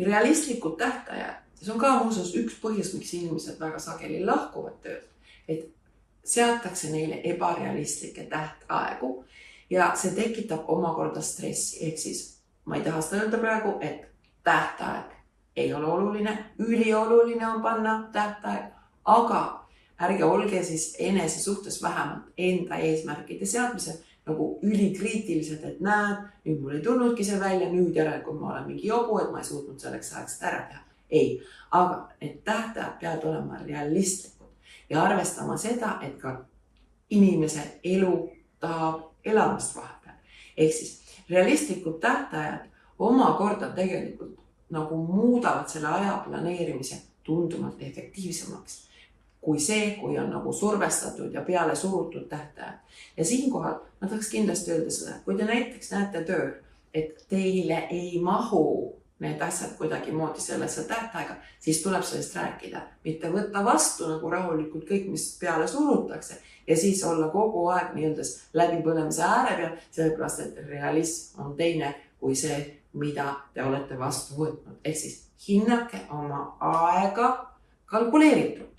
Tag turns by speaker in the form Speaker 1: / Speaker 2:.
Speaker 1: realistlikud tähtajad, see on ka muuseas üks põhjus, miks inimesed väga sageli lahkuvad töölt, et seatakse neile ebarealistlikke tähtaegu ja see tekitab omakorda stressi. Ehk siis ma ei taha seda öelda praegu, et tähtaeg ei ole oluline, ülioluline on panna tähtaeg, aga ärge olge siis enese suhtes vähemalt enda eesmärkide seadmisel nagu ülikriitilised, et näed, nüüd mul ei tulnudki see välja, nüüd järelikult ma olen mingi jobu, et ma ei suutnud selleks ajaks ära teha. Ei, aga need tähtajad peavad olema realistlikud ja arvestama seda, et ka inimese elu tahab elamist vahepeal. Ehk siis realistlikud tähtajad omakorda tegelikult nagu muudavad selle aja planeerimise tundumalt efektiivsemaks kui see, kui on nagu survestatud ja peale surutud tähtajad. Ja siinkohal ma tahaks kindlasti öelda seda, kui te näiteks näete tööl, et teile ei mahu need asjad kuidagi moodi sellesse tähtaega, siis tuleb sellest rääkida. Mitte võtta vastu nagu rahulikult kõik, mis peale surutakse ja siis olla kogu aeg nii-öelda läbipõlemise ääre peal, sellepärast, et realism on teine kui see, mida te olete vastu võtnud. Ehk siis hinnake oma aega kalkuleeritult.